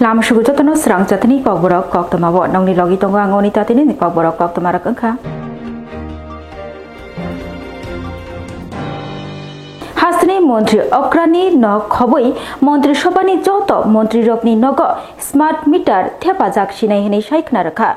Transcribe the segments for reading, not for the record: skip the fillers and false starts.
Lama sugutono serang jatini kok borok kok temawo nong ni logi tonggo angoni tatini ni kok borok kok temarak engka. Hasni Mantri Okrani no khoboi Mantri Sobani joto Mantri Rokni nogo smart meter thepajak sinai hini saikna rakha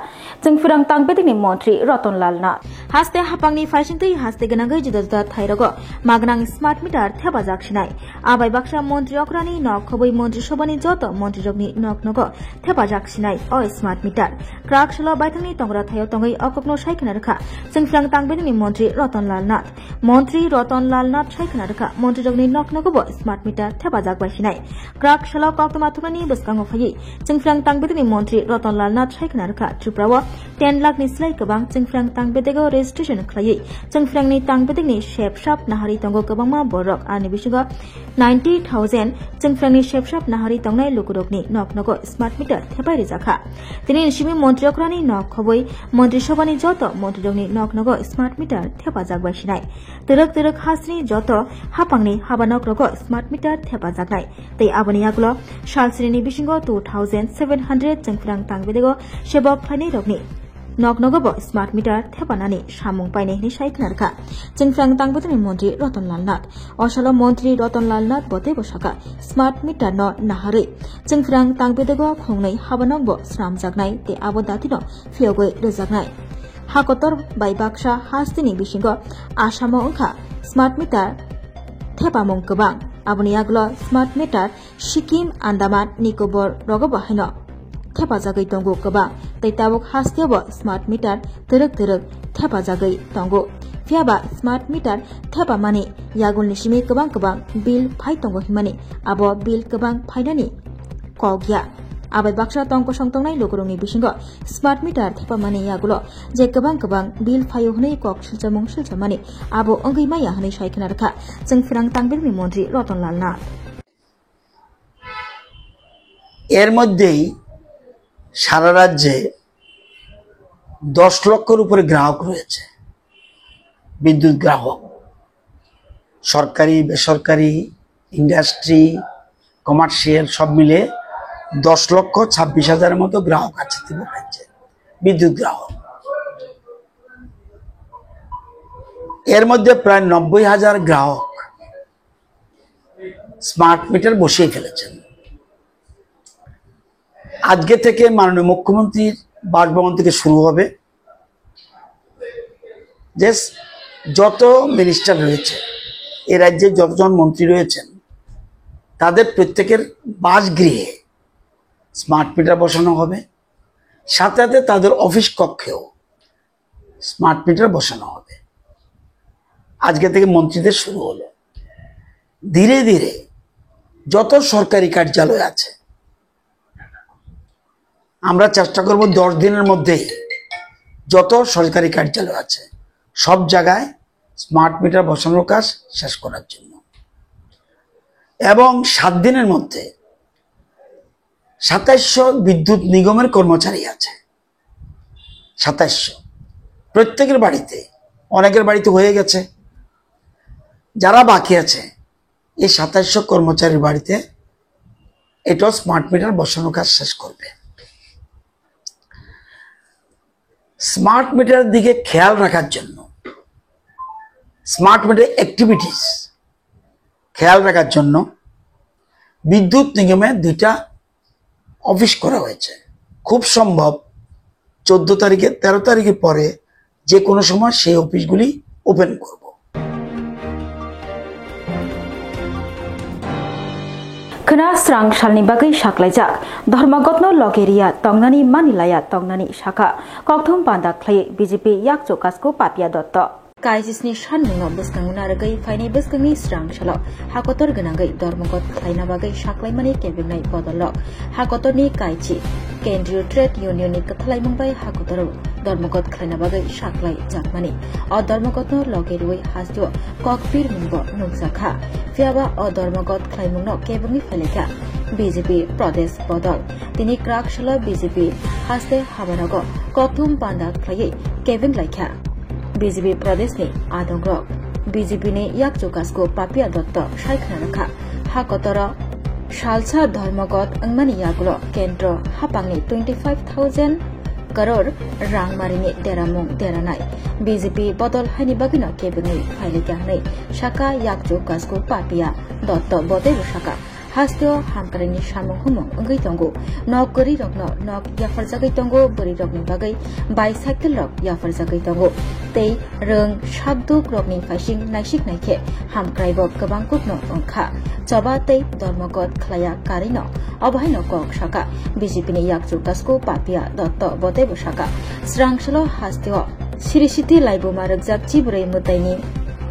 jengfirang tangbedini Mantri Ratan Lal Nath haste hapangni faisingtei haste ganangai juda-juda thairogo magnang smart meter thepajak sinai abai baksa Mantri Okrani no khoboi Mantri Sobani joto Mantri Rokni nok nogo thepajak sinai o smart meter krak salo baithangni tongra thayo tongai okokno saikna rakha jengfirang tangbedini Mantri Ratan Lal Nath Mantri Ratan Lal Nath saikna rakha Mantri Rokni nok nogo smart meter thepajak bai sinai krak salo koktoma thukani buskango phai jengfirang tangbedini Mantri Ratan Lal Nath saikna rakha Triprawo 10 lakh ni slai kabang jengfirang tangbedego registration khlai jengfirang ni tangbedini shape shop nahari tongo kabangma borok ani bisigo 90000 jengfirang ni shape shop nahari tongnai lukurokni nok nogo smart meter thepai rejakha tini simi Mantri Okrani nok khoboi Mantri Sobani joto Mantri Rokni nok nogo smart meter thepajak bai sinai terek hasni joto hapangni habanok rogo smart meter thepajak nai tei aboni aglo salsrini bisingo 2700 jengfirang tangbedego sebok phaini rokni nok nogobo smart meter thepanani samung paine ni saikna rakha jengfirang tangbedini Mantri Ratan Lal Nath osalo Mantri Ratan Lal Nath bote bosaka smart meter no nahari jengfirang tangbedego khongnai habanok bo sramjaknai te abodati no fiogoi rejaknai hakotor bai baksa hastini bisingo asamo ongkha smart meter thepamung kabang aboni aglo smart meter Sikkim Andaman Nicobar rogobo haino thepajagoi tongo kabang tei tabuk hastebo smart meter terek thepajagoi tongo fiaba smart meter thepamani yagulni simi kabang bill phai tongo himani abo bill kabang phainani kogya abai baksa tongko songtongnai lokurungni bisingo smart meter thepamani yagulo je kabang bill phayo hunai kok silchamani abo ongai maya hunai saikna rakha jengfirang tangbedini Mantri Ratan Lal Nath এর মধ্যেই সারা রাজ্যে 10 লক্ষের উপরে গ্রাহক রয়েছে বিদ্যুৎ গ্রাহক সরকারি বেসরকারি ইন্ডাস্ট্রি কমার্শিয়াল সব মিলে 10,26,000 মতো গ্রাহক আছে ত্রিপুরা রাজ্যে বিদ্যুৎ গ্রাহক এর মধ্যে প্রায় 90,000 গ্রাহক স্মার্ট মিটার বসিয়ে ফেলেছেন আজকে থেকে মাননীয় মুখ্যমন্ত্রীর বাসভবন থেকে শুরু হবে যে যত মিনিস্টার রয়েছে এই রাজ্যে যতজন মন্ত্রী রয়েছেন তাদের প্রত্যেকের বাসগৃহে স্মার্ট মিটার বসানো হবে সাথে সাথে তাদের অফিস কক্ষেও স্মার্ট মিটার বসানো হবে আজকে থেকে মন্ত্রীদের শুরু হলো ধীরে ধীরে যত সরকারি কার্যালয় আছে আমরা চেষ্টা করব 10 দিনের মধ্যে যত সরকারি কার্যালয় আছে সব জায়গায় স্মার্ট মিটার বসানোর কাজ শেষ করার জন্য এবং 7 দিনের মধ্যে 2700 বিদ্যুৎ নিগমের কর্মচারী আছে 2700 প্রত্যেকের বাড়িতে অনেকের বাড়িতে হয়ে গেছে যারা বাকি আছে এই 2700 কর্মচারীর বাড়িতে এটা স্মার্ট মিটার বসানোর কাজ শেষ করবে স্মার্ট মিটারের দিকে খেয়াল রাখার জন্য স্মার্ট মিটার অ্যাক্টিভিটিস খেয়াল রাখার জন্য বিদ্যুৎ নিগমে 2টা অফিস করা হয়েছে খুব সম্ভব 14 তারিখে 13 তারিখের পরে যে কোনো সময় সেই অফিসগুলি ওপেন করব Kena serang shalni bagai saklaijak Dharmagotno logeria tongnani manilaya tongnani shaka kokthum pandak khlai BJP yakcho kasko papia dotto kaisisni shanmungo buskangna ragai faini buskangni serang shalo hakotor ganangai Dharmagot khlaina bagai saklaimani kebengnai bodolok hakotorni kaichi Kendriya Trade Union ni kathlaimungbai hakotor Dharmagot khlaina bagai saklai jakmani o Dharmagotno logerui hasjo kokpir mungbo nungjakha fiaba o Dharmagot khlaimungno kebungni feleka BJP Pradesh Bodol tini krak shalo BJP haste habarago kokthum panda khlai kebeng laikha BJP Pradesh ni adongrok BJP ni yakcho kasko papia dotto saikna rakha hakotoro সালসা ধর্মগত अंगमानि यागुलो केंद्र हापांनि 25,000 crore रांमारिनि देरामुं देरानाय BJP बदल हानि बागिनो केबिनि फाइलिगाहनै शाखा याकजु गासगु पार्टिया दत्त बदेबो शाखा हास्तियो हामकारिनि सामुं हुमुं अंगै दंगो नक गरि रगनो नक याफारजागै दंगो बोरि रगनि बागै बाइसाइकेल रग याफारजागै दंगो तै रों साबदुक रगनि फाइसिं नायसिक नायखे हामक्राइबो गोबां गुबनो अंखा चबा तै धर्मगत खलाया कारिनो अबहायनो कक शाखा बीजेपीनि याकजु गासगु पार्टिया दत्त बदेबो शाखा स्रांसलो हास्तियो सिरिसिति लाइबुमा रगजाक चिबुरै मुताइनि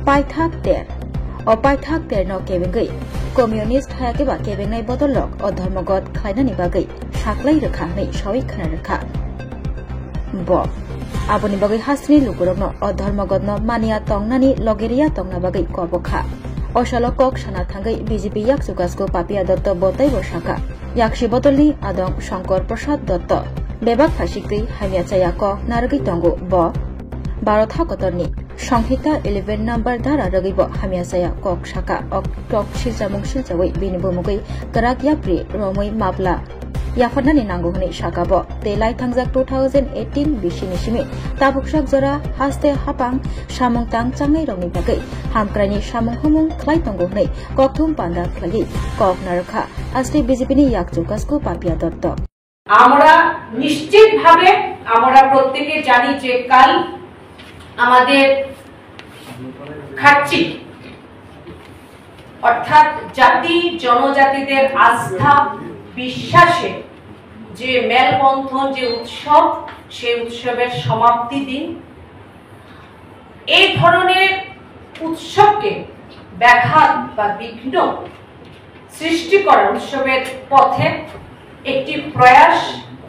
पाइथाक तेर अपाइथाक तेरनो केबेंगै कम्युनिस्ट हायाकेबा केबेंनाय बदलक अधर्मगत खायनानि बागै साख्लाय रोखानै सवै खोना रोखा ब आबनि बागै हास्नि लुगुरगनो अधर्मगतनो मानिया तंगनानि लगेरिया तंगना बागै कबखा अशालो कक साना थांगै बीजेपी याकजु गासगु पापिया दत्त बतैबो शाखा याकसि बदलनि आदं शंकर प्रसाद दत्त बेबाक फासिकै हामियाचाया क नारगै तंगो ब 12 थाकतरनि संहिता 11 नम्बर धारा रगैबो हामियाचाया कक शाखा अक्टक सिजामुं सिलजावै बिनिबो मुगै गराक याप्रि रमै माब्ला याफारनानि नांगौ हनै शाखाबो तेलाय थांजाक 2018 बिसिनि सिमे ताबुकसाक जरा हास्ते हापां सामुं तां चांगै रंनि बागै हामक्राइनि सामुं हुमुं खलाय तंगौ हनै ककथुम पान्दा खलाय कक नारखा आस्ते बीजेपीनि याकजु गासगु पापिया दत्त আমরা নিশ্চিতভাবে আমরা প্রত্যেকে জানি যে কাল আমাদের খাচ্ছি অর্থাৎ জাতি জনজাতিদের আস্থা বিশ্বাসে যে মেলবন্ধন যে উৎসব সেই উৎসবের সমাপ্তি দিন এই ধরনের উৎসবকে ব্যাঘাত বা বিঘ্ন সৃষ্টি করা উৎসবের পথে একটি প্রয়াস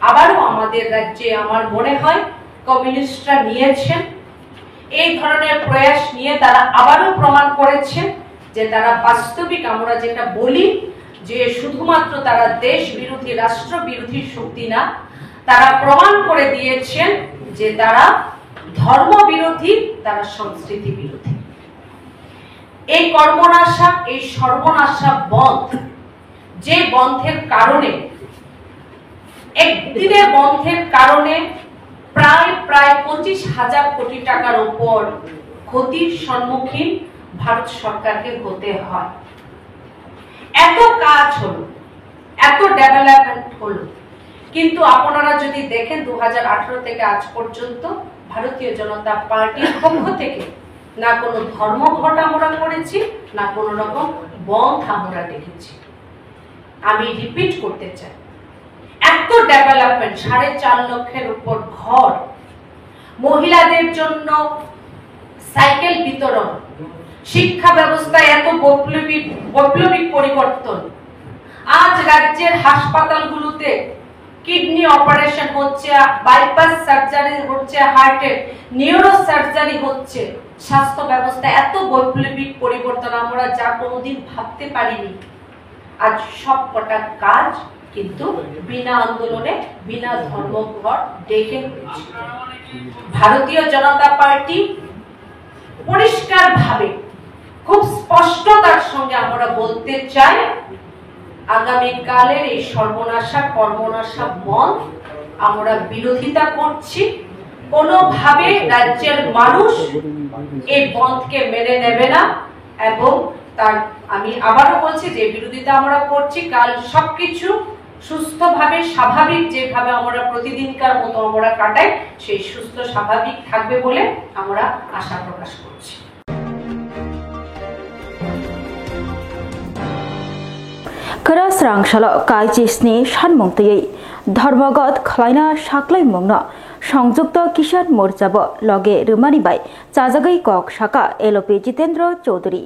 আবারও আমাদের রাজ্যে আমার মনে হয় কমিউনিস্টরা নিয়েছেন এই ধরনের প্রয়াস নিয়ে তারা আবারও প্রমাণ করেছেন যে তারা বাস্তবিক আমরা যেটা বলি যে শুধুমাত্র তারা দেশ বিরোধী রাষ্ট্র বিরোধী শক্তি না তারা প্রমাণ করে দিয়েছেন যে তারা ধর্ম বিরোধী তারা সংস্কৃতি বিরোধী এই কর্মনাশা এই সর্বনাশা বন্ধ যে বন্ধের কারণে একদিনের বন্ধের কারণে প্রায় 25,000 কোটি টাকার উপর ক্ষতির সম্মুখীন ভারত সরকারকে হতে হয় এত কাজ হলো এত ডেভেলপমেন্ট হলো কিন্তু আপনারা যদি দেখেন 2018 থেকে আজ পর্যন্ত ভারতীয় জনতা পার্টির পক্ষ থেকে না কোনো ধর্মঘট আমরা করেছি না কোনো রকম বন্ধ আমরা দেখেছি আমি রিপিট করতে চাই এত ডেভেলপমেন্ট 4.5 লক্ষের উপর ঘর মহিলাদের জন্য সাইকেল বিতরণ শিক্ষা ব্যবস্থায় এত বৈপ্লবিক পরিবর্তন আজ রাজ্যের হাসপাতালগুলোতে কিডনি অপারেশন হচ্ছে বাইপাস সার্জারি হচ্ছে হার্টের নিউরো সার্জারি হচ্ছে স্বাস্থ্য ব্যবস্থা এত বৈপ্লবিক পরিবর্তন আমরা যা কোনোদিন ভাবতে পারিনি আজ সবকটা কাজ কিন্তু বিনা আন্দোলনে বিনা ধর্মঘট ডেকে হয়েছে ভারতীয় জনতা পার্টি পরিষ্কারভাবে খুব স্পষ্টতার সঙ্গে আমরা বলতে চাই আগামী কালের এই সর্বনাশা কর্মনাশা বন্ধ আমরা বিরোধিতা করছি কোনোভাবে রাজ্যের মানুষ এই বন্ধকে মেনে নেবে না এবং তার আমি আবারও বলছি যে বিরোধিতা আমরা করছি কাল সবকিছু সুস্থভাবে স্বাভাবিক যেভাবে আমরা প্রতিদিনকার মতো আমরা কাটাই সেই সুস্থ স্বাভাবিক থাকবে বলে আমরা আশা প্রকাশ করছি Kerasrangshalo kaijisni sanmungtui ধর্মগত খলাইনা সাকলাই মংনা সংযুক্ত কিষাণ মোর্চাব লগে রুমানিবাই চাজাগৈ কক শাখা LP Jitendra Chowdhury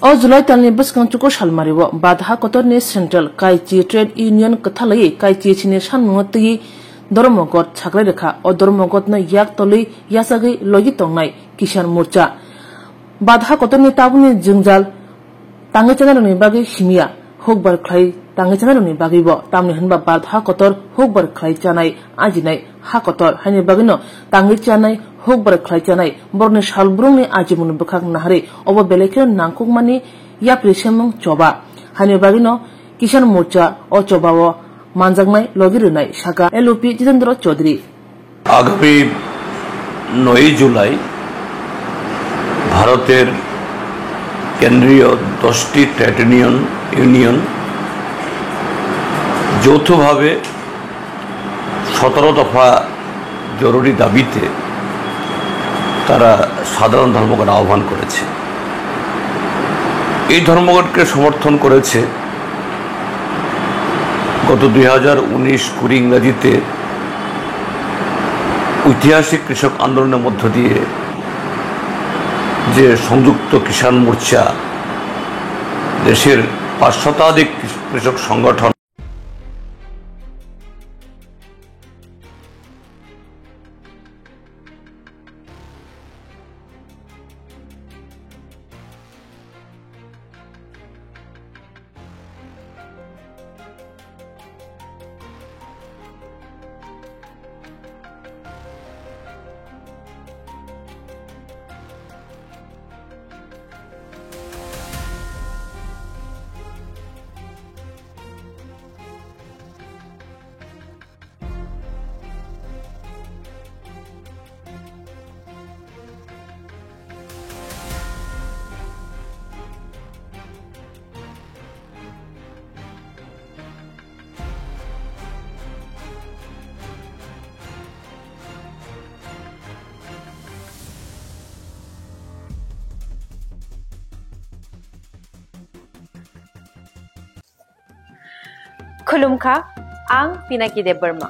O July talni baskang chuko shalmariwo badha kotorni central kaichi trade union kathalai kaichi chini sanmungti ধর্মগত ছাকলাই রেখা ও ধর্মগত ন ইয়াক তলি ইয়াসাগৈ লগি তংনাই কিষাণ মোর্চা বাধা কতনি তাবুনি জংজাল তাঙ্গে চানারনি বাগৈ সিমিয়া হোকবার খাই তাঙ্গে চানারনি বাগৈব তামনি হনবা বাধা কতর হোকবার খাই চানাই আজিনাই হা কতর হাইনি বাগৈনো তাঙ্গে চানাই হোকবার খাই চানাই বরনি সালব্রংনি আজিমুন বখাক নাহারে অব বেলেকে নাংকুকমানি ইয়াপ্রিসেমং চবা হাইনি বাগৈনো কিষাণ মোর্চা ও চবাও মানজাংনাই লগিরুনাই সাকা এলওপি জিতেন্দ্র চৌধুরী আগামী 9 জুলাই ভারতের কেন্দ্রীয় 10টি ট্রেড ইউনিয়ন যৌথভাবে 17 দফা জরুরি দাবিতে তারা সাধারণ ধর্মঘট আহ্বান করেছে। এই ধর্মঘটকে সমর্থন করেছে গত 2019-20 ইংরাজিতে ঐতিহাসিক কৃষক আন্দোলনের মধ্য দিয়ে যে সংযুক্ত কিষাণ মোর্চা দেশের 5 শতাধিক কৃষক সংগঠন खुलुमखा आं पिनाकी देब बर्मा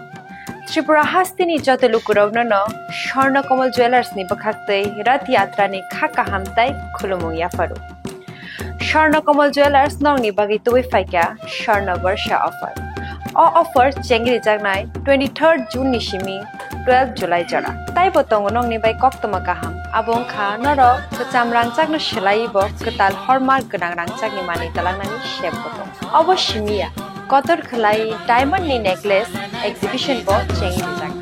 त्रिपुरा हास्तिनी जतलुकुरवनो स्वर्णकमल ज्वेलर्स नि बखाक्तै रथ यात्रा नि खाका हामताई खुलुमु याफारु स्वर्णकमल ज्वेलर्स नंगनि बागै तुबै फाइका स्वर्ण वर्ष ऑफर ऑफर चेंगरि जागनाय 23 जून नि सिमी 12 जुलाई जरा ताई बतंग नंगनि बाय कक्तमा काहाम आबों खा नर कचाम रांचागनो सिलाइबो कताल हरमार्क गोनां रांचागनि मानि तलांनानि शेप बतंग अवश्य मिया कतर खलाई डायमंड नि नेकलेस एग्जिबिशन बो चेंगि जाग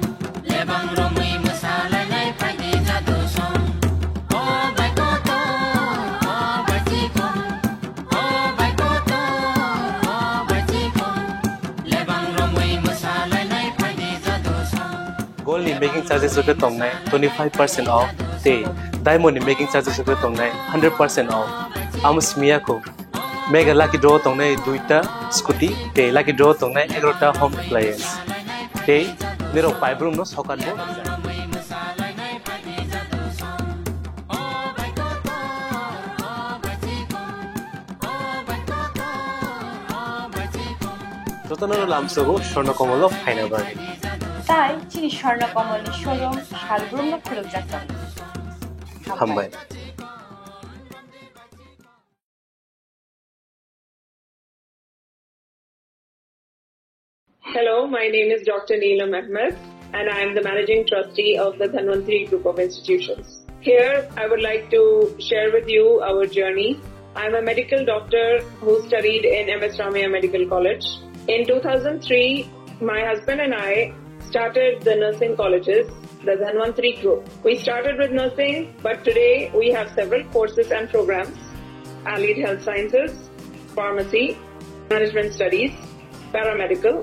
Gold ni making charges ke tongnai 25% off te diamond ni making charges ke tongnai 100% off amusmia ko mega lucky draw tongnai duita scooty te lucky draw tongnai 11ta home appliance te nero five room no sokat bo jotono lamsogo swarnakomolo final bargain তাই চিনি Swarnakamal showroom শালগ্রাম খুলুক যাচ্ছেন হামবাই Hello, my name is Dr. Neelam Ahmed and I am the Managing Trustee of the Dhanvantri Group of Institutions. Here, I would like to share with you our journey. I am a medical doctor who studied in MS Ramaiah Medical College. In 2003, my husband and I started the nursing colleges, the Dhanvantri Group. We started with nursing, but today we have several courses and programs: allied health sciences, pharmacy, management studies, paramedical.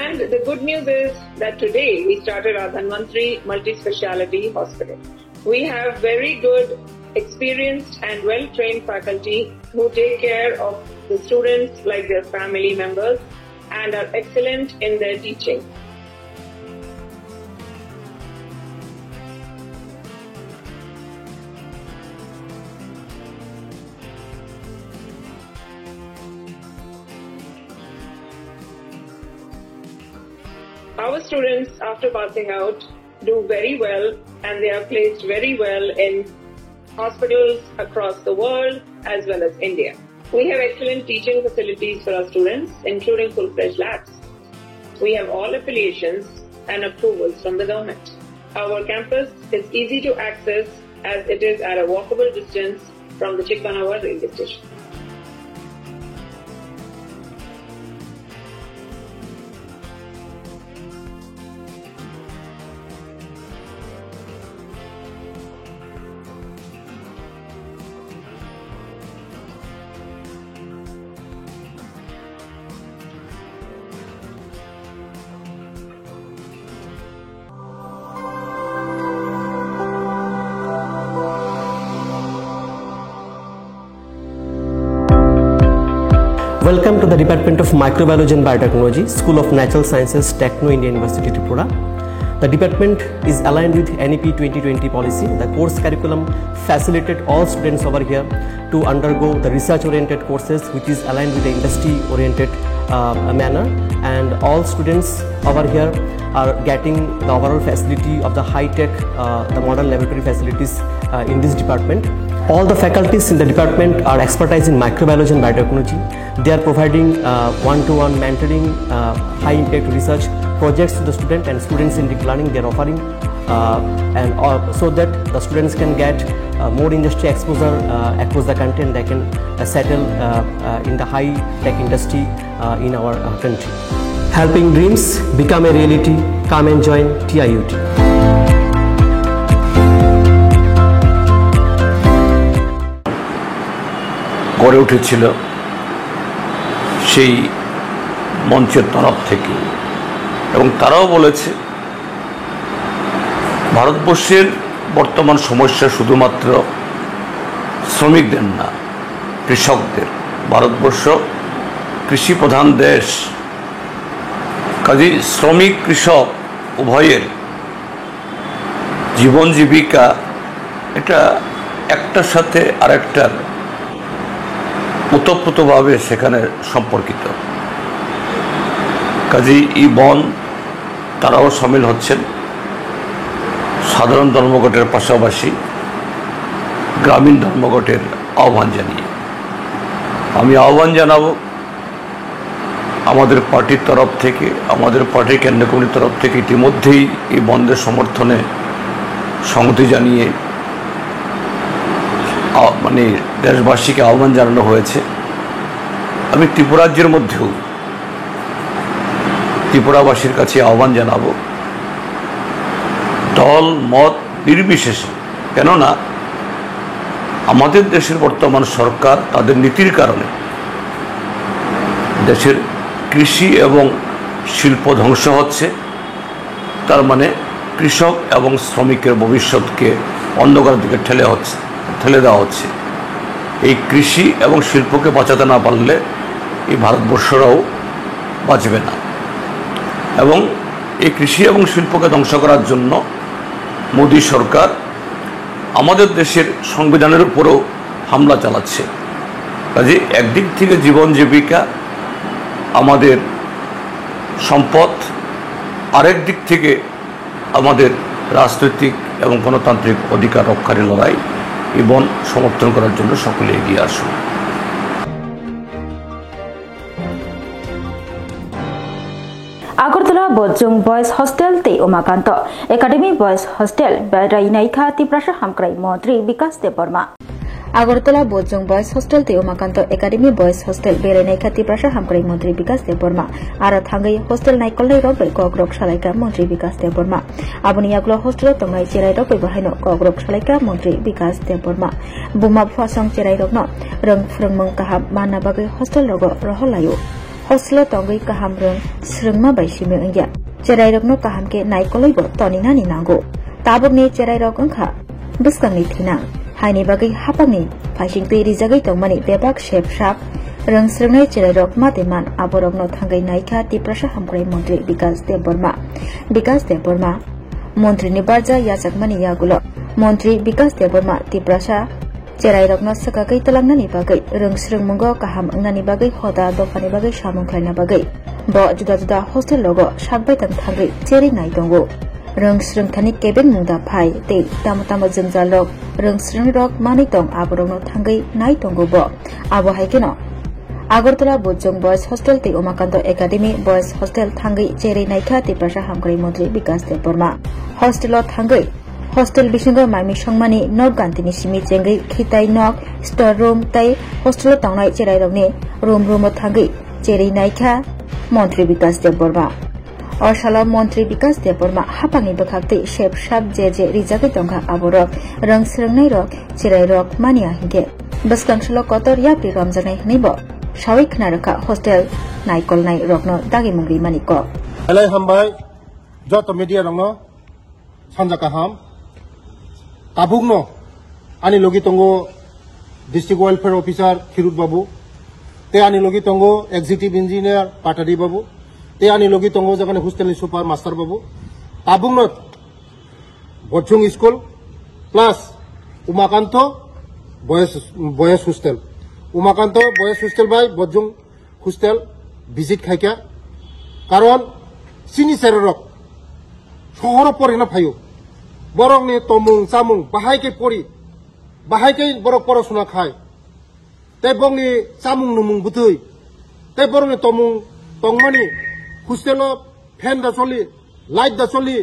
And the good news is that today we started our Dhanvantri Multi-Speciality Hospital. We have very good, experienced and well-trained faculty who take care of the students like their family members and are excellent in their teaching. Our students, after passing out, do very well and they are placed very well in hospitals across the world as well as India. We have excellent teaching facilities for our students, including full-fledged labs. We have all affiliations and approvals from the government. Our campus is easy to access as it is at a walkable distance from the Chikpanawar railway station. Welcome to the Department of Microbiology and Biotechnology, School of Natural Sciences, Techno India University, Tripura. The department is aligned with NEP 2020 policy. The course curriculum facilitated all students over here to undergo the research-oriented courses, which is aligned with the industry-oriented manner. And all students over here are getting the overall facility of the high-tech, the modern laboratory facilities in this department. All the faculties in the department are expertise in microbiology and biotechnology. They are providing one-to-one mentoring, high-impact research projects to the student, and students in deep learning they are offering, so that the students can get more industry exposure across the country, and they can settle in the high-tech industry in our country. Helping dreams become a reality. Come and join TIUT. গড়ে উঠেছিল সেই মঞ্চের তরফ থেকে, এবং তারাও বলেছে ভারতবর্ষের বর্তমান সমস্যা শুধুমাত্র শ্রমিকদের না, কৃষকদের। ভারতবর্ষ কৃষি প্রধান দেশ, কাজেই শ্রমিক কৃষক উভয়ের জীবন জীবিকা এটা একটার সাথে আরেকটার ওতপ্রোতভাবে সেখানে সম্পর্কিত। কাজেই এই বন তারাও সামিল হচ্ছেন সাধারণ ধর্মঘটের পাশাপাশি গ্রামীণ ধর্মঘটের আহ্বান জানিয়ে। আমি আহ্বান জানাবো আমাদের পার্টির তরফ থেকে, আমাদের পার্টির কেন্দ্রীয় কমিটির তরফ থেকে ইতিমধ্যেই এই বন্ধের সমর্থনে সংহতি জানিয়ে মানে দেশবাসীকে আহ্বান জানানো হয়েছে। আমি ত্রিপুরাজ্যের মধ্যেও ত্রিপুরাবাসীর কাছে আহ্বান জানাবো দল মত নির্বিশেষে, কেননা আমাদের দেশের বর্তমান সরকার তাদের নীতির কারণে দেশের কৃষি এবং শিল্প ধ্বংস হচ্ছে। তার মানে কৃষক এবং শ্রমিকের ভবিষ্যৎকে অন্ধকারের দিকে ঠেলে দেওয়া হচ্ছে। এই কৃষি এবং শিল্পকে বাঁচাতে না পারলে এই ভারতবর্ষরাও বাঁচবে না, এবং এই কৃষি এবং শিল্পকে ধ্বংস করার জন্য মোদী সরকার আমাদের দেশের সংবিধানের উপরও হামলা চালাচ্ছে। কাজে একদিক থেকে জীবন জীবিকা আমাদের সম্পদ, আরেক দিক থেকে আমাদের রাজনৈতিক এবং গণতান্ত্রিক অধিকার রক্ষার লড়াই এবং সমর্থন করার জন্য সকলে এগিয়ে আসুন। আগরতলা বজং বয়েজ হস্টেল তে উমাকান্ত একাডেমি বয়েজ হস্টেল বেড়াইনাইখা ত্রিপুরা হামক্রাই মন্ত্রী বিকাশ দেববর্মা। আগরতলা বজং বয়েজ হস্টেল তে উমাকান্ত একাডেমি বয়েজ হস্টেল বেড়াইনাইখা ত্রিপুরা হামক্রাই মন্ত্রী বিকাশ দেববর্মা আর থাঙ্গাই হস্টেল নাইকলনাই রক bai কগ্রক সালাইকা মন্ত্রী বিকাশ দেববর্মা। আবনি আগলো হস্টেল তংনাই চেরাই রক bai বাহাইনো কগ্রক সালাইকা মন্ত্রী বিকাশ দেববর্মা। বুমা ফুয়াসং চেরাই রক ন রং ফ্রংমং কাহাব মানা বাগৈ হস্টেল রগ রহলায়ু। hostel tongai kaham rong srungma bai sime engya cherai rok no kaham ke naikoloi bo tonina ni nango tabok ni cherai rok angkha buskang ni thina haini bagai hapangni phasing te rijagai tongmani bebak shep shap rong srungnai cherai rok mateman aborok no thangai naikha tiprasha hamkrai mantri bikas deborma mantri ni barja yajakmani yagulo mantri bikas deborma tiprasha cherai rokno sakakai talangnani bagai rungsrung mungo kaham angnani bagai hoda dofani bagai samung khlaina bagai bo juda juda hostel logo sakbai tan thangai cheri nai dongo rungsrung thani keben mungda phai te tamotamo jengja lok rungsrung rok mani tong aborokno thangai nai dongo bo abo haikeno Agartala বজং boys hostel তে Umakanta academy boys hostel থাঙ্গই চেরি নাইখা ত্রিপুরা হামক্রাই মন্ত্রী Bikash Debbarma hostel থাঙ্গই hostel bisingo maimi songmani nok gantini simi chengai khitai nok store room tai hostel tangnai cherai rokni room thangai cheri naikha mantri bikas deborma Orshala mantri bikas deborma hapangni bakhakte shep shap je rijagai tongkha aborok rang srungnai rok cherai rok mania hinge baskangslo kotor yapri ramjanai hnibo sawai khna rakha hostel naikol nai rokno dagi mungri maniko helai hambai joto media rongno sanjaka ham Tabugno, ani logi tongo District Welfare Officer Kirut Babu, te ani logi tongo executive engineer Patari babu te ani logi tongo jagane hostel ni super master babu tabungnot Bojung school plus Umakanto boys hostel Umakanto boys hostel by Bojung hostel visit khaika karon sini serorok শহর পরে না ফাইও বরং নি তমুং চামুং বাহাইকে পড়ি বাহাইকে বরক পড়াশোনা খায় তাই বংনি চামুং নুমুং বুথই তাই বরং নি তমুং তংমানি হোস্টেল ফ্যান দা চলি লাইট দা চলি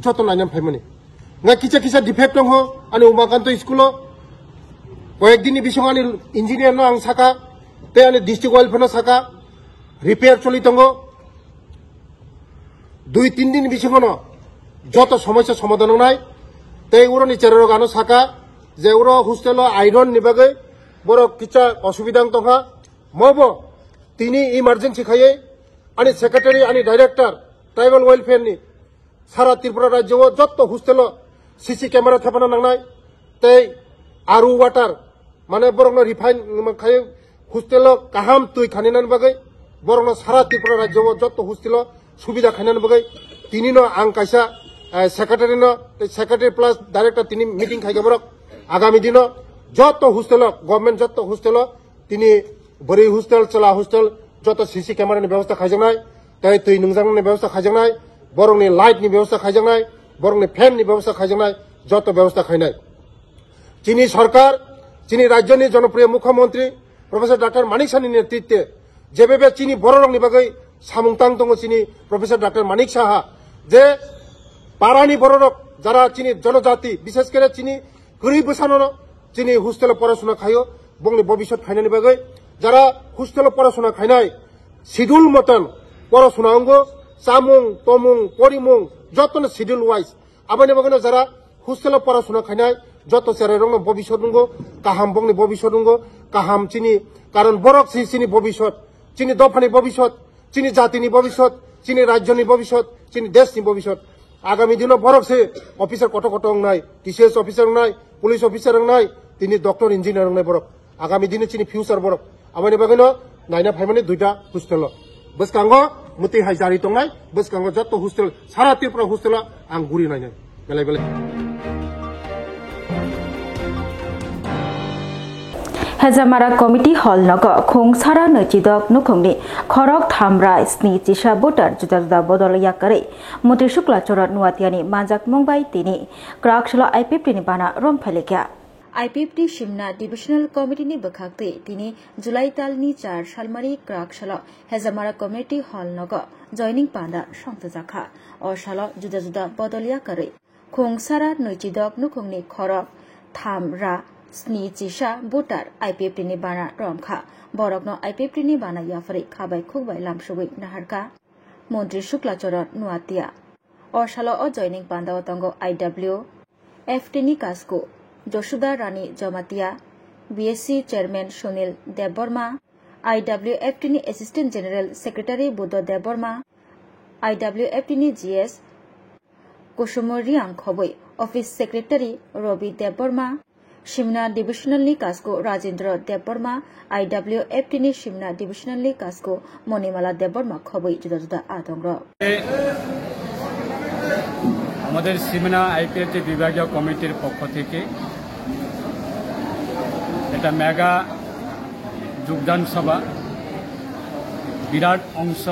যত নাইনাম ফাইমানি না কিছা কিছা ডিফেক্ট দং আনি উমাকান্ত স্কুল কয়েকদিনই বিসং আনি ইঞ্জিনিয়ার আং সাকা তে আনি ডিস্ট্রিক্ট ওয়েলফেয়ার সাকা রিপেয়ার চলি দङ 2-3 দিন বিসং যত সমস্যা সমাধান নাই তাই ওর নিচের গানো সাকা যে ওর হোস্টেল আইরন নিবাগে বড় কিচা অসুবিধা দহা মব তিনি ইমার্জেন্সি খাইয়ে আনি সেক্রেটারি আনি ডাইরেক্টর ট্রাইবাল ওয়েলফেয়ার নি সারা ত্রিপুরা রাজ্য যত হোস্টেল সিসি ক্যামেরা থাপানো নাংনাই তাই আরু ওয়াটার মানে বরং রিফাইন খাই হোস্টেল কাহাম তুই খানিনান বাগে বরং সারা ত্রিপুরা রাজ্য যত হোস্টেল সুবিধা খাইনান বাগে তিনি আং কাইসা সেক্রেটারি প্লাস ডাইরেক্টর তিনি মিটিং খাইকে বরক আগামী দিন যত হোস্টেল গভর্নমেন্ট যত হোস্টেল তিনি বড়ি হোস্টেল চলা হোস্টেল যত সিসি ক্যামেরানি ব্যবস্থা খাইজানাই তাই তুই নুংজাংনি ব্যবস্থা খাইজানাই বরংনি লাইটনি ব্যবস্থা খাইজানাই বরংনি ফ্যাননি ব্যবস্থা খাইজানাই যত ব্যবস্থা খাইনাই চিনি সরকার চিনি রাজ্যনি জনপ্রিয় মুখ্যমন্ত্রী প্রফেসর ডক্টর মানিক সাহানি নেতৃত্বে যেভাবে চিনি বড় রংনি বাগৈ সামুংতাং দङ চিনি প্রফেসর ডক্টর মানিক সাহা যে পারানি বড়রক যারা চিনি জনজাতি বিশেষ করে চিনি গরিব বসানো চিনি হোস্টেলে পড়াশোনা খাইও বংনি ভবিষ্যৎ খাইনানি বাগৈ যারা হোস্টেলে পড়াশোনা খাইনাই শিডিউল মতন পড়াশোনা অঙ্গ চামুং তমুং পরিমুং যত শিডিউল ওয়াইজ আবানি বাগৈ যারা হোস্টেলে পড়াশোনা খাইনাই যত সেরে রং ভবিষ্যৎ দङ কাহাম বংনি ভবিষ্যৎ দङ কাহাম চিনি কারণ বরক চিনি ভবিষ্যৎ চিনি দফানি ভবিষ্যৎ চিনি জাতিনি ভবিষ্যৎ চিনি রাজ্যনি ভবিষ্যৎ চিনি দেশনি ভবিষ্যৎ আগামী দিনও বরক সে অফিসার কত কত নাই টিসিএস অফিসার নাই পুলিশ অফিসার নাই তিনি ডক্টর ইঞ্জিনিয়ার নাই বরক আগামী দিনে চিনি ফিউচার বরক আমানি বাগৈ নাইনা ফাইমানি দুইটা হোস্টেল বসকাঙ্গ মুতি হাই জারি তংনাই বসকাঙ্গ যত হোস্টেল সারা ত্রিপুরা হোস্টেল আং গুরি নাইনাই বেলাই বেলাই হেজামারা কমিটি হল নগ খংসারা নৈচিদক নুখংনি খরক থামরা স্নি চিসা ভোটার जुदा जुदा बदलया करे मन्त्री शुक्लाचरण नुवातियानि मानजाक मंगबाय तिनि क्राकशला आईपीएफनि बाना रमफालेक्या आईपीएफनि शिमना डिविजनल कमिटिनि बखाक्ते तिनि जुलाई तालनि 4 सालमारि क्राकशला हेजामारा कमिटी हल नग जॉइनिंग पांदा संतजाखा और साला जुदा जुदा बदलया करे खंसारा नैचिदक नुखंनि खरक थामरा स्नि चिसा भोटार आईपीएफनि बाना रमखा बरकनो आईपीएफनि बाना याफरे खाबाय खुबाय लामसुबै नाहारका मन्त्री शुक्लाचरण नुवातिया और साला अ जॉइनिंग पांदा तंगो आईडब्ल्यू एफटीनि कास्को जशुदा रानी जमातिया बीएससी चेयरमैन सुनील देवबर्मा आईडब्ल्यूएफटीनि assistant general secretary Buddha Debbarma आईडब्ल्यूएफटीनि जीएस कुसुमरियां खबै ऑफिस सेक्रेटारी रवि देवबर्मा शिमना डिविजनल कास्को राजेंद्र देवबर्मा आईडब्ल्यूएफटीनि शिमना डिविजनल कास्को मणिमाला देवबर्मा खबै जुदा जुदा आतंक আমাদের সিমনা আইপিএফটি বিভাগীয় কমিটির পক্ষ থেকে এটা মেগা যোগদান সভা বিরাট অংশ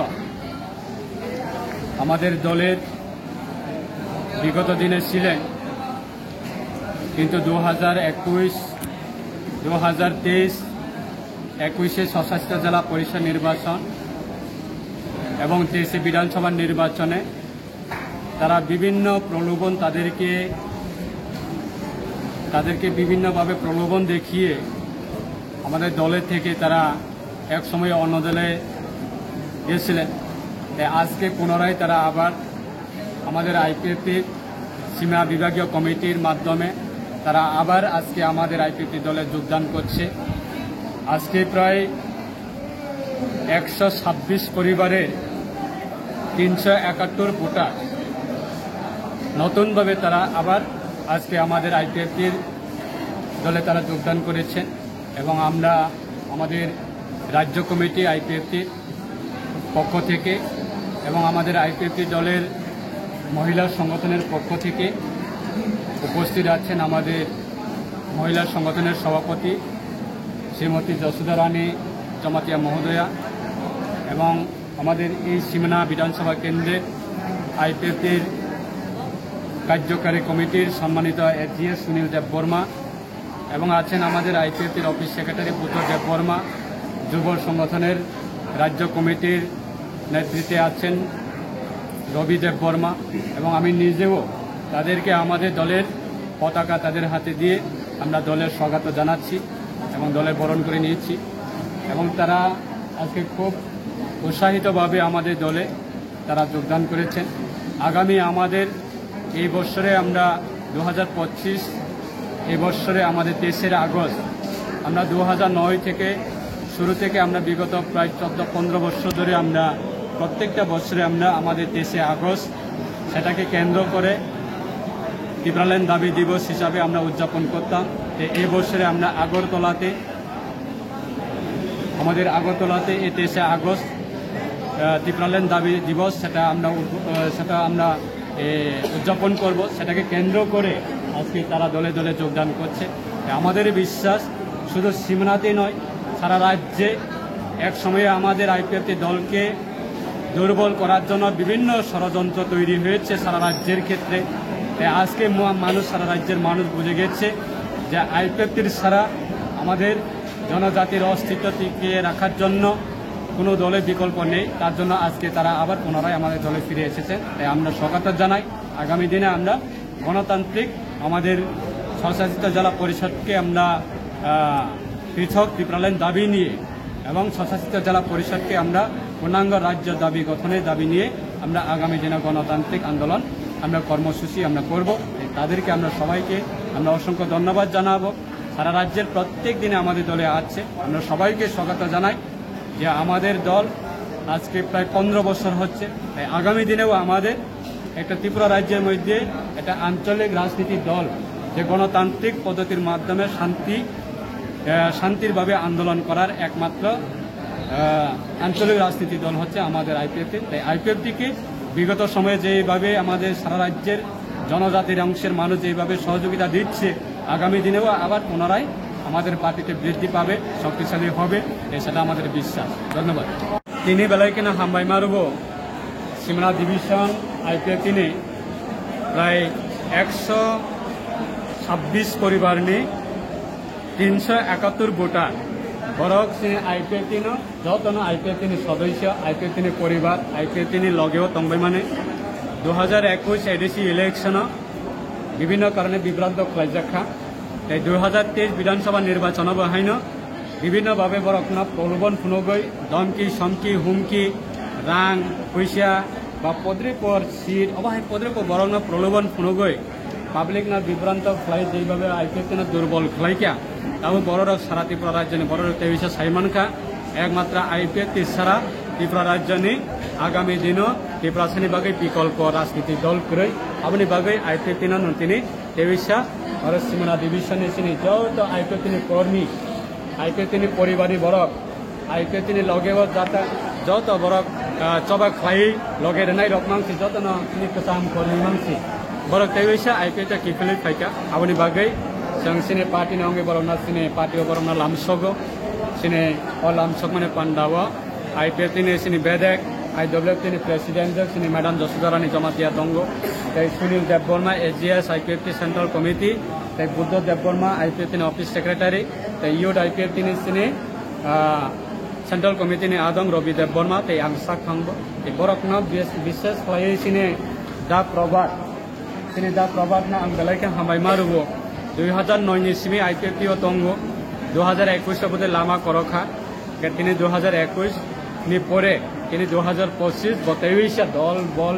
আমাদের দলের বিগত দিনে ছিলেন কিন্তু 2021, 2023, 21 সশস্ত্র জেলা পরিষদ নির্বাচন এবং 23 বিধানসভা নির্বাচনে তারা বিভিন্ন প্রলোভন তাদেরকে বিভিন্নভাবে প্রলোভন দেখিয়ে আমাদের দলের থেকে তারা এক সময় অন্য দলে গিয়েছিলেন। আজকে পুনরায় তারা আবার আমাদের আইপিএফটির সীমা বিভাগীয় কমিটির মাধ্যমে তারা আবার আজকে আমাদের আইপিএফটি দলে যোগদান করছে। আজকে প্রায় 126 পরিবারের 371 ভোটার নতুনভাবে তারা আবার আজকে আমাদের আইপিএফটির দলে তারা যোগদান করেছেন এবং আমরা আমাদের রাজ্য কমিটি আইপিএফটির পক্ষ থেকে এবং আমাদের আইপিএফটি দলের মহিলা সংগঠনের পক্ষ থেকে উপস্থিত আছেন আমাদের মহিলা সংগঠনের সভাপতি শ্রীমতী যশোদা রানী জমাতিয়া মহোদয়া এবং আমাদের এই সিমনা বিধানসভা কেন্দ্রের আইপিএফটির কার্যকারী কমিটির সম্মানিত এজিএস সুনীল দেববর্মা এবং আছেন আমাদের আইপিএফটির অফিস সেক্রেটারি পুত্র দেববর্মা, যুব সংগঠনের রাজ্য কমিটির নেতৃত্বে আছেন রবি দেববর্মা এবং আমি নিজেও তাদেরকে আমাদের দলের পতাকা তাদের হাতে দিয়ে আমরা দলের স্বাগত জানাচ্ছি এবং দলে বরণ করে নিয়েছি এবং তারা আজকে খুব উৎসাহিতভাবে আমাদের দলে তারা যোগদান করেছেন। আগামী আমাদের এই বছরে আমরা 2025 এই বছরে আমাদের 23 আগস্ট আমরা 2009 থেকে শুরু থেকে আমরা বিগত প্রায় 14-15 বছর ধরে আমরা প্রত্যেকটা বছরে আমরা আমাদের 23 আগস্ট সেটাকে কেন্দ্র করে ত্রিপুরাল্যান্ড দাবি দিবস হিসাবে আমরা উদযাপন করতাম। এই বছরে আমরা আগরতলাতে এই 23 আগস্ট ত্রিপুরাল্যান্ড দাবি দিবস সেটা আমরা উদযাপন করব। সেটাকে কেন্দ্র করে আজকে তারা দলে দলে যোগদান করছে। আমাদের বিশ্বাস শুধু সিমনাতেই নয়, সারা রাজ্যে এক সময়ে আমাদের আইপিএফটি দলকে দুর্বল করার জন্য বিভিন্ন ষড়যন্ত্র তৈরি হয়েছে সারা রাজ্যের ক্ষেত্রে। আজকে সারা রাজ্যের মানুষ বুঝে গেছে যে আইপিএফটির ছাড়া আমাদের জনজাতির অস্তিত্ব টিকিয়ে রাখার জন্য কোনো দলের বিকল্প নেই। তার জন্য আজকে তারা আবার পুনরায় আমাদের দলে ফিরে এসেছেন। তাই আমরা স্বাগত জানাই। আগামী দিনে আমরা গণতান্ত্রিক আমাদের স্বশাসিত জেলা পরিষদকে আমরা পৃথক ত্রিপুরাল্যান্ড দাবি নিয়ে এবং স্বশাসিত জেলা পরিষদকে আমরা পূর্ণাঙ্গ রাজ্য দাবি গঠনের দাবি নিয়ে আমরা আগামী দিনে গণতান্ত্রিক আন্দোলন আমরা কর্মসূচি আমরা করব। তাদেরকে আমরা সবাইকে আমরা অসংখ্য ধন্যবাদ জানাবো। সারা রাজ্যের প্রত্যেক দিনে আমাদের দলে আছে। আমরা সবাইকে স্বাগত জানাই যে আমাদের দল আজকে প্রায় 15 বছর হচ্ছে। তাই আগামী দিনেও আমাদের একটা ত্রিপুরা রাজ্যের মধ্যে একটা আঞ্চলিক রাজনীতির দল যে গণতান্ত্রিক পদ্ধতির মাধ্যমে শান্তিরভাবে আন্দোলন করার একমাত্র আঞ্চলিক রাজনীতি দল হচ্ছে আমাদের আইপিএফটি। তাই আইপিএফটিকে বিগত সময়ে যেভাবে আমাদের সারা রাজ্যের জনজাতির অংশের মানুষ যেভাবে সহযোগিতা দিচ্ছে, আগামী দিনেও আবার পুনরায় আমাদের পার্টিতে বৃদ্ধি পাবে, শক্তিশালী হবে, সেটা আমাদের বিশ্বাস। ধন্যবাদ। তিনি বেলায় কিনা হামবাই মারব সিমনা ডিভিশন আইপিএফটি ने প্রায় 126 পরিবার নিয়ে 371 ভোটার বরক আইপিএফটি যত আইপিএফটি সদস্য আইপিএফটি পরিবার আইপিএফটি লগেও তংবাই মানে 2021 এডিসি ইলেকশন বিভিন্ন কারণে বিভ্রান্ত খাইজাখা। তাই 2023 বিধানসভা নির্বাচন বাহাইন বিভিন্নভাবে বরকনা প্রলোভন ফুনগৈ ধমকি সমকি হুমকি রাং পয়সা বা পদ্রেপর সিট অবাহাই পদ্রেপর বরকনা প্রলোভন ফুনগৈ পাবলিক না বিভ্রান্ত খাই যেভাবে আইপিএফটি দুর্বল খাইকা তাও বড় সারা ত্রিপুরা রাজ্য বড় তেইশে সাইমানখা একমাত্র আইপিএফটি সারা ত্রিপুরা রাজ্য আগামী দিনও ত্রিপুরা শ্রেণী বাগে বিকল্প রাজনীতি দল করে আপনি বাগে আইপিএফটি তিনি তেইশা আর সিমনা ডিভিশন যত আইপিএফটি কর্মী আইপিএফটি পরিবারী বরক আইপিএফটি লগে যত বরক চবা খাই লগে নাই রক মাংসি যত কাম কর্মী মাংসি বরক তেইশা আইপিএফটি কিফিলি ফাইকা আপনি বাগে जों सिने पार्टी नंगे बरमना सिने पार्टी बरमना लामसगो सिने और लामसग माने पांडाव आईपीएफटी ने सिने बेदेक आईडब्ल्यूएफटी ने प्रेसिडेंट सिने मैडम जसोदा रानी जमातिया दंगो ताई Sunil Debbarma AGS IPFT central committee ताई बुद्ध देबबर्मा आईपीएफटी ने ऑफिस सेक्रेटरी ताई यूथ आईपीएफटी ने सिने सेंट्रल कमिटी ने आदम रवि देबबर्मा ताई आंगसाक थांगबो ताई बरकना विशेष खाय सिने दा प्रभात ना आं बेलायके हामबाय मारुबो 2009 सिमी आईपीएफटी दंगो 2021 बोधे लामा करखा তিনি 2021 नि परे তিনি 2025 বতেইশা দল বল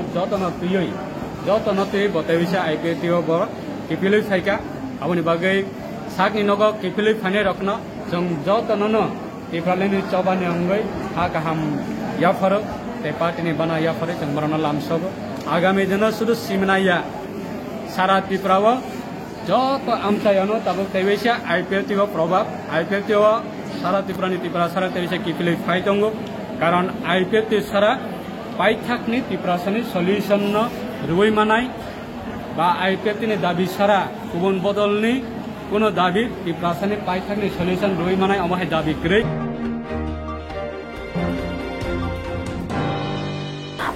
যতন তুই বতেইশা আইপিএফটি बर किपिलै फाइका आबनि बागै साकनि नगो किपिलै फाने रखन जों जतन टिफ्रालेनि चबानि अंगै हा गाहाम याफरो ते पार्टीनि बाना याफरो जों मरना लामसब आगामी दिन सुदु सिमनाया सारा त्रिपुराव যত আমচায়ানো তাবো তেইশা আইপিএফটি প্রভাব আইপিএফটি सारा त्रिपुरा सारा तेरे किफिले फाइटंगो कारण आईपीएफ ते सारा पाइथाकनी त्रिपुरासानि सल्यूशन न रुई मानाय बा आईपीएफ तिनि दाबी सारा गुबुन बदलनि कोनो दाबी त्रिपुरासानि पाइथाकनी सल्यूशन रुई मानाय अमाहाय दाबी ग्रै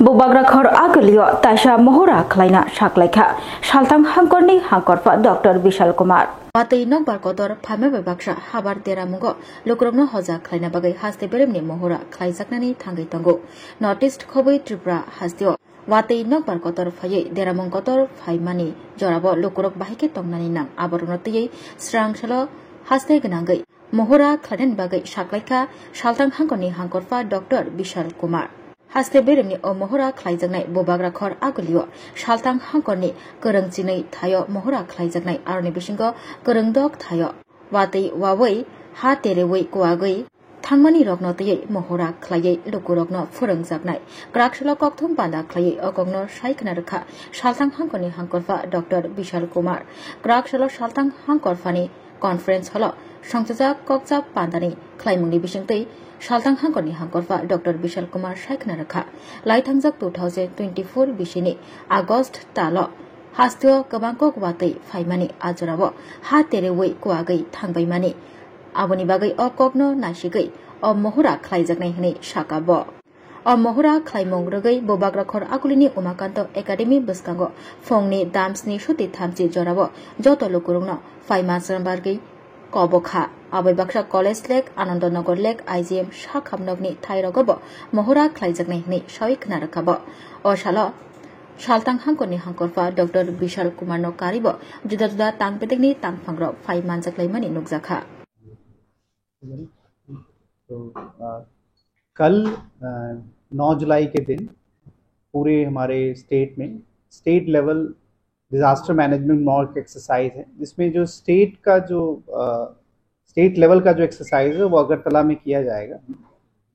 बुबाग्राखर आगलियो ताशा मोहरा खलाइना साकलाइखा सालथां हांकरनि हांकरफा डॉक्टर विशाल कुमार बातै नंबर कदर फामे बाक्सा हाबार देरामुगो लोकरमनो हजा खलाइना बागै हास्ते बेरेमनि मोहरा खलाइजाकनानि थांगै तंगो नॉर्थ ईस्ट खबै त्रिपुरा हास्तियो वातै नंबर कदर फायै देरामुं कदर फाइमानि जराबो लोकरक बाहायके तंगनानि नाम आबरनतयै स्रांसलो हास्ते गनांगै मोहरा खलाइनानि बागै साकलाइखा सालथां हांकरनि हांकरफा डॉक्टर विशाल कुमार हास्ते बेरेमनि मोहरा खलाइजाकनाय बुबाग्राखर आगलियो सालथां हांकरनि गोरोंथिनै थायो मोहरा खलाइजाकनाय आरनि बिसिंगो गोरोंदक थायो वातै वावै हा तेरेवै कुवागै थांमानि रगनतयै मोहरा खलायै लोकुरगनो फोरोंजाकनाय ग्राकसला ककथुम बान्दा खलायै अगगनो साइखना रखा सालथां हांकरनि हांकरफा doctor Vishal Kumar ग्राकसला सालथां हांकरफानि conference hello संसजा ककजा बान्दानि खलाइमुंनि बिसिंतै सालथां हांकरनि हांकरफा डॉक्टर विशाल कुमार साइखना रखा लाइथांजाक 2024 बिसिनि आगस्ट तालो हास्तियो गोबांकक वातै फाइमानि आजराबो हा तेरेवै कुवागै थांबायमानि आबनि बागै अकगनो नासिगै मोहरा खलाइजाकनाय हनै साकाबो मोहरा खलाइमुं रगै बुबाग्राखर आगुलिनि उमाकान्त एकाडेमी बसकांगो फंनि दामसनि सुति थामसि जराबो जत लोकुरुंनो फाइमा सरबारगै कबखा आबै बाक्सा कलेज लेक आनंदनगर लेक आईजीएम शाखामनगनि थाइरगबो मोहरा खलाइजाकनाय हनै साइखना रखाबो असालो सालथां हांकरनि हांकरफा डॉक्टर विशाल कुमार नो कारिबो जुदा जुदा तांपेदेगनि तांफांग्र फाइ मानजाकलाइमानि नुकजाखा कल 9 जुलाई के दिन पूरे हमारे स्टेट में state level disaster management mock exercise है जिसमें जो स्टेट लेवल का जो एक्सरसाइज है वो अगरतला में किया जाएगा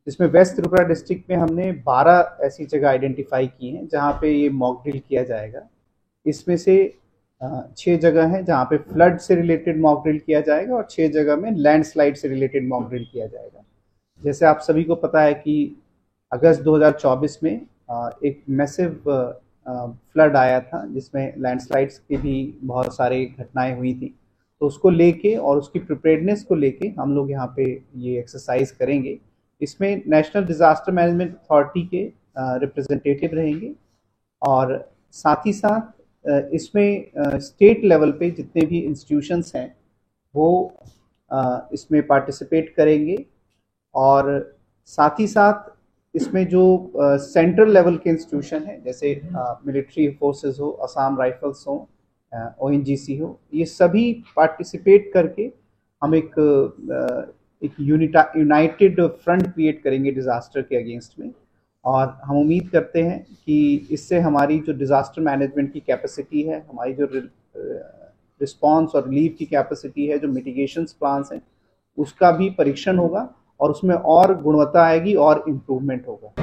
जिसमें वेस्ट त्रिपुरा डिस्ट्रिक्ट में हमने 12 ऐसी जगह आइडेंटिफाई की हैं जहां पे ये मॉक ड्रिल किया जाएगा। इसमें से 6 जगह हैं जहां पे फ्लड से रिलेटेड मॉक ड्रिल किया जाएगा और 6 जगह में लैंडस्लाइड से रिलेटेड मॉक ड्रिल किया जाएगा। जैसे आप सभी को पता है कि अगस्त 2024 में एक मैसिव फ्लड आया था जिसमें लैंडस्लाइड्स की भी बहुत सारी घटनाएं हुई थी, तो उसको लेके और उसकी प्रिपेयर्डनेस को लेके हम लोग यहाँ पे ये एक्सरसाइज करेंगे। इसमें नेशनल डिजास्टर मैनेजमेंट अथॉरिटी के रिप्रेजेंटेटिव रहेंगे और साथ ही साथ इसमें स्टेट लेवल पे जितने भी इंस्टीट्यूशंस हैं वो इसमें पार्टिसिपेट करेंगे और साथ ही साथ इसमें जो सेंट्रल लेवल के इंस्टीट्यूशन हैं जैसे मिलिट्री फोर्सेस हो, असम राइफल्स हो, ओएनजीसी हो, ये सभी पार्टिसिपेट करके हम एक यूनाइटेड फ्रंट क्रिएट करेंगे डिज़ास्टर के अगेंस्ट में। और हम उम्मीद करते हैं कि इससे हमारी जो डिज़ास्टर मैनेजमेंट की कैपेसिटी है, हमारी जो रिस्पांस और रिलीफ की कैपेसिटी है, जो मिटिगेशंस प्लान्स हैं, उसका भी परीक्षण होगा और उसमें और गुणवत्ता आएगी और इम्प्रूवमेंट होगा।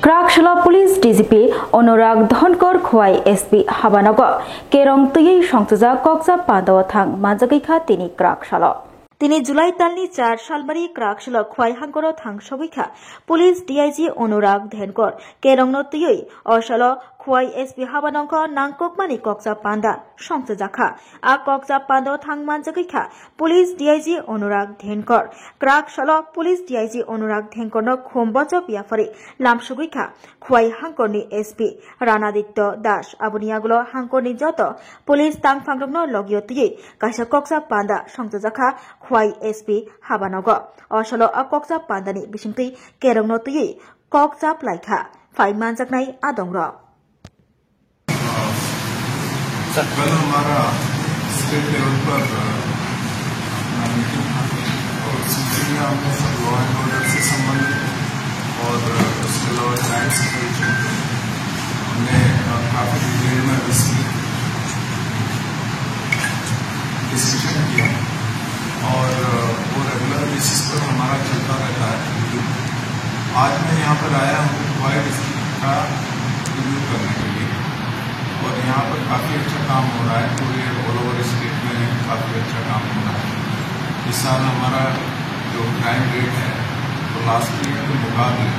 क्राकशला पुलिस डीजीपी अनुराग धनकर खुवाई एसपी हाबानगो केरं तुयै संसजा कक्सा पादाव थां मानजागैखा तिनि क्राकशला তিনি জুলাই তালনি 4 সালমারি ক্রাকশল খোয়াই হাঙ্কর থাং সবৈখা পুলিশ ডিআইজি অনুরাগ ধেনকর কেরংন তুই অশাল খোয়াই এসপি হাবানঙ্ক নাংককমানি ককজা পান্দা সংসজাখা আ ককজা পান্দাও থাং মানজাগৈখা পুলিশ ডিআইজি অনুরাগ ধেনকর ক্রাকশল পুলিশ ডিআইজি অনুরাগ ধেনকর খোমবজ বিয়াফারি লামসুগৈখা খোয়াই হাঙ্করনি এসপি রানাদিত্য দাস আবুনিয়াগুলো হাঙ্করনি যত পুলিশ তাংফাংরংন লগিয় তুই কাইসা ককজা পান্দা সংসজাখা খোয়াই এসপি হাবানগো অশাল আ ককজা পান্দানি বিসিংতৈ কেরংন তুই ককজাপ লাইখা फाइ मानजाकनाय आदंग कल हमारा स्टेट लेवल पर मीटिंग था और उस मीटिंग में हमने सब लॉ एंड ऑर्डर से संबंधित और उसके अलावा चाइल्ड सिक्योरिटी हमने काफ़ी डिटेल में डिस्कशन किया और वो रेगुलर बेसिस पर हमारा चलता रहता है। आज मैं यहाँ पर आया हूँ खवाई डिस्ट्रिक्ट का रिव्यू करने के लिए और यहाँ पर काफ़ी अच्छा काम हो रहा है पूरे ऑल ओवर स्टेट में। में काफ़ी अच्छा काम होना है। इस साल हमारा जो क्राइम रेट है तो लास्ट ईयर के मुकाबले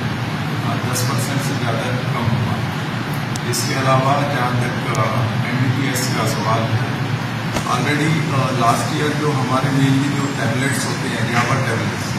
10% से ज़्यादा कम हुआ। इसके अलावा जहाँ तक NDPS का सवाल है, ऑलरेडी लास्ट ईयर जो हमारे मेनली जो टैबलेट्स होते हैं, जावा tablets,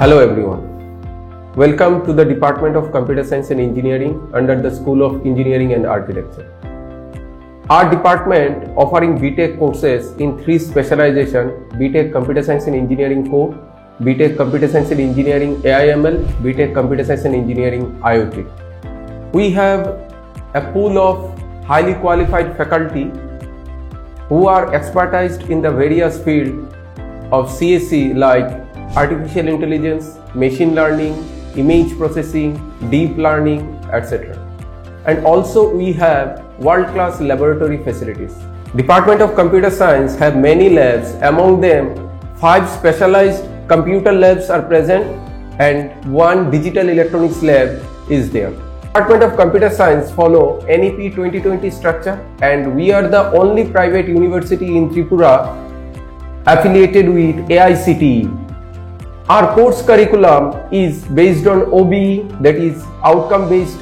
Hello everyone. Welcome to the Department of Computer Science and Engineering under the School of Engineering and Architecture. Our department offering BTech courses in 3 specializations: BTech Computer Science and Engineering Core, BTech Computer Science and Engineering AI/ML, BTech Computer Science and Engineering IoT. We have a pool of highly qualified faculty who are expertised in the various fields of CSE like artificial intelligence, machine learning, image processing, deep learning, etc. And also we have world-class laboratory facilities. Department of Computer Science have many labs. Among them, 5 specialized computer labs are present and 1 digital electronics lab is there. Department of Computer Science follow NEP 2020 structure, and we are the only private university in Tripura affiliated with AICTE. Our course curriculum is based on OBE, that is outcome based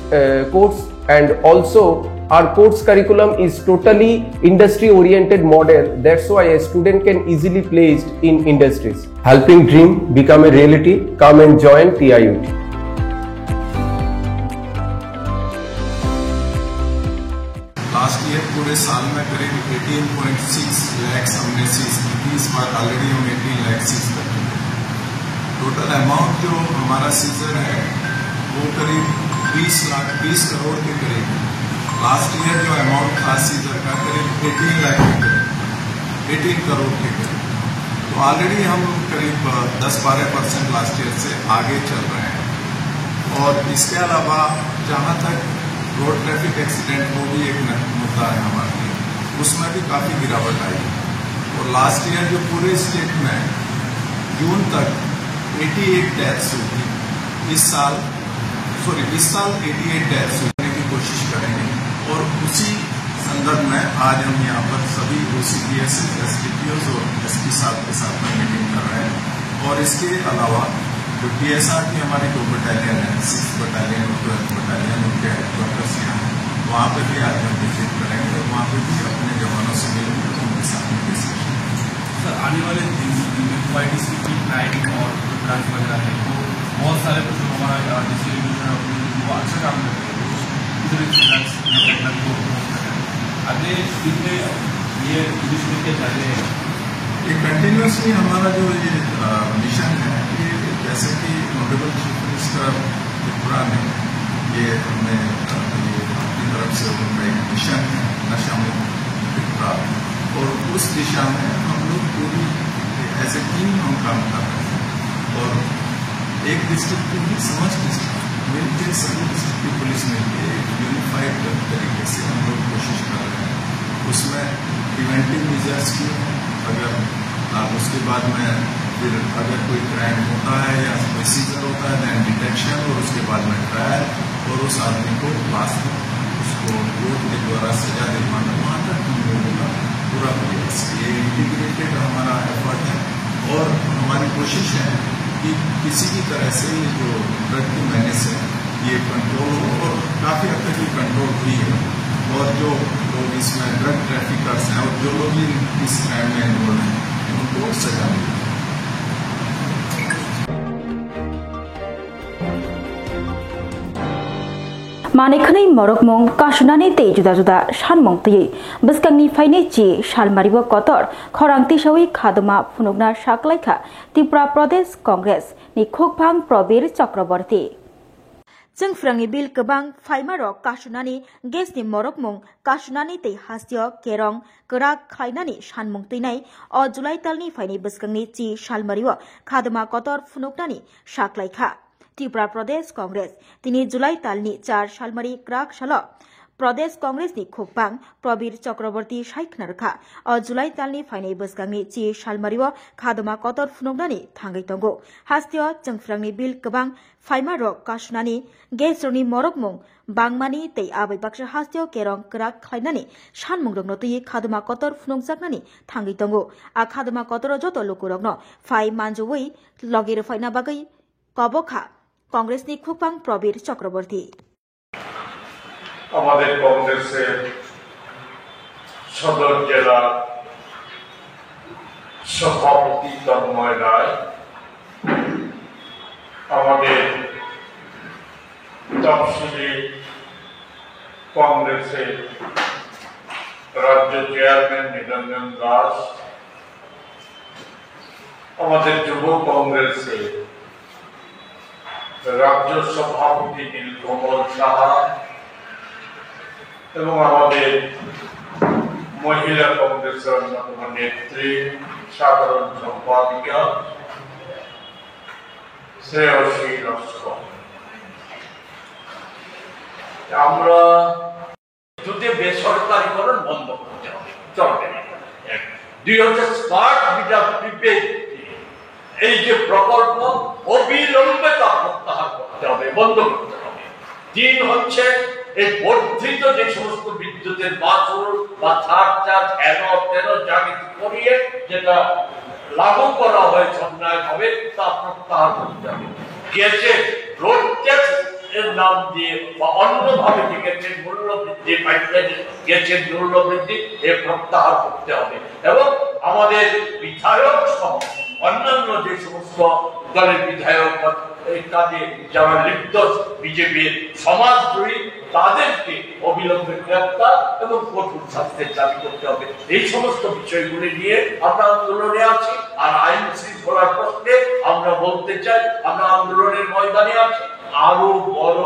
course, and also our course curriculum is totally industry oriented model. That's why a student can easily placed in industries. Helping dream become a reality. Come and join TIUT. Last year पूरे साल में करीब 18.6 लाख हमने seize की। इस बार already हम 18 lakh seize कर चुके हैं। टोटल अमाउंट जो हमारा सीजर है वो करीब 20 करोड़ के करीब है। लास्ट ईयर जो अमाउंट था सीजर का करीब 18 लाख के करीब, 18 करोड़ के करीब। तो ऑलरेडी हम करीब 10-12% लास्ट ईयर से आगे चल रहे हैं। और इसके अलावा जहाँ तक रोड ट्रैफिक एक्सीडेंट, वो भी एक मुद्दा है हमारे लिए, उसमें भी काफ़ी गिरावट आई। और लास्ट ईयर जो पूरे स्टेट में जून तक 88 डेथ्स हुई, इस साल 88 डेथ्स होने की कोशिश करेंगे। और उसी संदर्भ में आज हम यहाँ पर सभी OCPS, SDPOs और SP साहब के साथ में मीटिंग कर रहे हैं। और इसके अलावा जो TSR की हमारी 2 बटालियन है, 6 बटालियन और 12 बटालियन, उनके हेडक्वार्टर्स यहाँ हैं, वहाँ पर भी आज हम विजिट करेंगे और वहाँ पर भी अपने जवानों से मिलेंगे तो उनके साथ में डिस्कशन। सर, आने वाले दिन में YDC की प्लानिंग और ब्रांच वगैरह है, तो बहुत सारे कुछ हमारा डिस्ट्रीब्यूशन वो अच्छा काम करते हैं। अगले दिन में ये इनिशिएटिव के जाते हैं। ये कंटिन्यूसली हमारा जो ये मिशन है, ये जैसे कि ऑनरेबल चीफ मिनिस्टर त्रिपुरा ने ये हमने अपनी तरफ से उनका एक मिशन है नशा मुक्त त्रिपुरा, और उस दिशा में हम लोग पूरी एज ए टीम हम काम कर रहे हैं। और एक डिस्ट्रिक्ट की भी समझ डिस्ट्रिक्ट मिलकर सभी डिस्ट्रिक्ट की पुलिस मिलकर एक यूनिफाइड तरीके से हम लोग कोशिश कर रहे हैं। उसमें प्रिवेंटिव मेजर्स की, अगर उसके बाद में फिर अगर कोई क्राइम होता है या कोई सीजर होता है, दैन डिटेक्शन, और उसके बाद में ट्रायल, और उस आदमी को लास्ट में उसको कोर्ट के द्वारा सजा दिलवाना, वहाँ तक हम लोगों का पूरा प्रयास। ये इंटीग्रेटेड हमारा एफर्ट है और हमारी कोशिश है कि किसी भी तरह से ये जो ड्रग की मैनेज है ये कंट्रोल हो और काफ़ी हद तक ये कंट्रोल हुई है। और जो लोग इसमें ड्रग ट्रैफिकर्स हैं और जो लोग इस क्राइम में इन्वॉल्व हैं उनको सजा मिली। मानेखनै मरकमं कासुनानि ते जुदा जुदा सानमं तयै बसकांनि फाइने ची सालमारिबो कतर खरांति सवै खादमा फुनुगना साकलाइखा त्रिपुरा प्रदेश कांग्रेस नि खोकभां प्रबीर चक्रवर्ती जों फ्रांनि बिल गोबां फाइमारक कासुनानि गेसनि मरकमं कासुनानि ते हास्तिय केरं गोरा खायनानि सानमं तैनाय अ जुलाइ तालनि फाइने बसकांनि ची सालमारिबो खादमा कतर फुनुगनानि साकलाइखा त्रिपुरा प्रदेश कांग्रेस 3 जुलाई तालनी 4 सालमारी क्राक साल प्रदेश कांग्रेस नि खोकबां प्रबीर चक्रवर्ती साइखनारखा अ जुलाई तालनी फाइने बसगांनि ची सालमारिव खादमा कतर फुनुगनानि थांगै दंगो हास्तिय जोंफ्रांनि बिल गोबां फाइमारक कासुनानि गेसरनि मरकमं बांमानि तै आबै बाक्सा हास्तिय केरं क्राक खायनानि सानमं रंनो तै खादमा कतर फुनुगजाकनानि थांगै दंगो आ खादमा कतर जत लोकरगनो फाइ मानजोवै लगेर फाइना बागै कबखा कांग्रेस नि खोकबां प्रबीर चक्रवर्ती আমাদের কংগ্রেসের সদর জেলা সভাপতি তন্ময় রায়, আমাদের তফসিলি কংগ্রেসের রাজ্য চেয়ারম্যান নিরঞ্জন দাস, আমাদের যুব কংগ্রেসের রাজ্য সভাপতি নীলকমল সাহা এবং আমাদের মহিলা কংগ্রেসের অন্যতম নেত্রী সাধারণ সম্পাদিকা শ্রেয়সী লস্কর। আমরা যদি বেসরকারীকরণ বন্ধ করতে হবে, চলবে না। 2 হচ্ছে স্মার্ট মিটার প্রিপেড, এই যে প্রকল্প অবিলম্বে তা প্রত্যাহার করতে হবে, বন্ধ করতে হবে। 3 হচ্ছে এই বর্ধিত যে সমস্ত বিদ্যুতের মাশুল বা ছাড় চার্জ যা কিছু করিয়ে যেটা লাগু করা হয়েছে অন্যায়ভাবে তা প্রত্যাহার করতে হবে। গ্যাসের রোড ট্যাক্স এর নাম দিয়ে বা অন্যভাবে যে গ্যাসের মূল্য বৃদ্ধি, গ্যাসের মূল্য বৃদ্ধি এ প্রত্যাহার করতে হবে। এবং আমাদের বিধায়ক সহ অন্যান্য যে সমস্ত দলের বিধায়ক ইত্যাদি যারা লিপ্ত বিজেপির সমাজদ্রোহী তাদেরকে অবিলম্বে গ্রেপ্তার এবং কঠোর শাস্তির দাবি করতে হবে। এই সমস্ত বিষয়গুলি নিয়ে আমরা আন্দোলনে আছি। আর আইন শৃঙ্খলার প্রশ্নে আমরা বলতে চাই, আমরা আন্দোলনের ময়দানে আছি। আরো বড়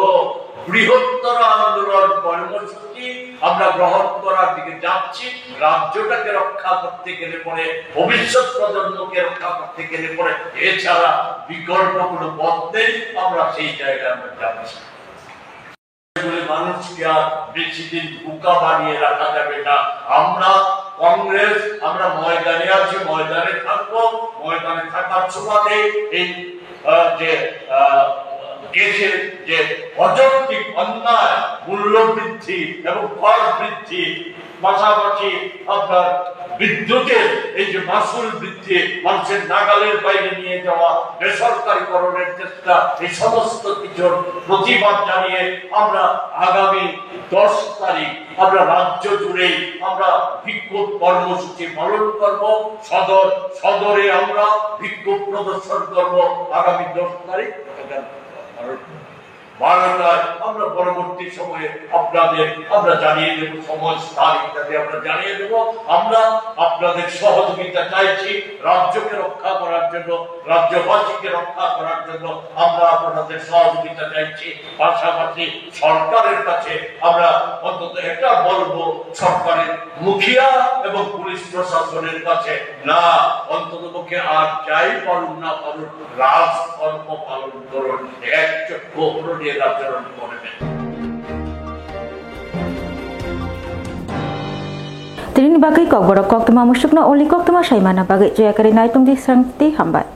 বৃহত্তর আন্দোলন কর্মসূচি আমরা গ্রহণ করার দিকে যাচ্ছি। রাজ্যটাকে রক্ষা করতে গেলে পরে, ভবিষ্যৎ প্রজন্মকে রক্ষা করতে গেলে পরে এছাড়া বিকল্প কোনো পথ নেই। আমরা সেই জায়গায় আমরা যাচ্ছি। মানুষকে আর বেশি দিন বোকা বানিয়ে রাখা যাবে না। আমরা কংগ্রেস, আমরা ময়দানে আছি, ময়দানে থাকবো। ময়দানে থাকার সময় এই যে দেশের যে অযৌক্তিক অন্যায়, মূল্য বৃদ্ধি এবং কর বৃদ্ধি, পাশাপাশি আপনার বিদ্যুতের এই যে মাশুল বৃদ্ধি, মানুষের নাগালের বাইরে নিয়ে যাওয়া, বেসরকারীকরণের চেষ্টা, এই সমস্ত কিছুর প্রতিবাদ জানিয়ে আমরা আগামী 10 তারিখ আমরা রাজ্য জুড়ে আমরা বিক্ষোভ কর্মসূচি পালন করব। সদরে আমরা বিক্ষোভ প্রদর্শন করব আগামী 10 তারিখ 12টায়। আমরা পরবর্তী সময়ে আপনাদের আমরা জানিয়ে দেব, সময় স্থান ইত্যাদি আমরা জানিয়ে দেব। আমরা আপনাদের সহযোগিতা চাইছি রাজ্যকে রক্ষা করার জন্য, রাজ্যবাসীকে রক্ষা করার জন্য আমরা আপনাদের সহযোগিতা চাইছি। পাশাপাশি সরকারের কাছে আমরা অন্তত এটা বলবো, সরকারের মুখিয়া এবং পুলিশ প্রশাসনের কাছে, না অন্ততপক্ষে আর যাই পালন না পালন, রাজকর্ম পালন করুন, এক চক্ষু আচরণ করবেন। Tini bagai kok borok kok tema musuk na oli kok tema saimana bagai joya kari nai tung di sang ti hambat.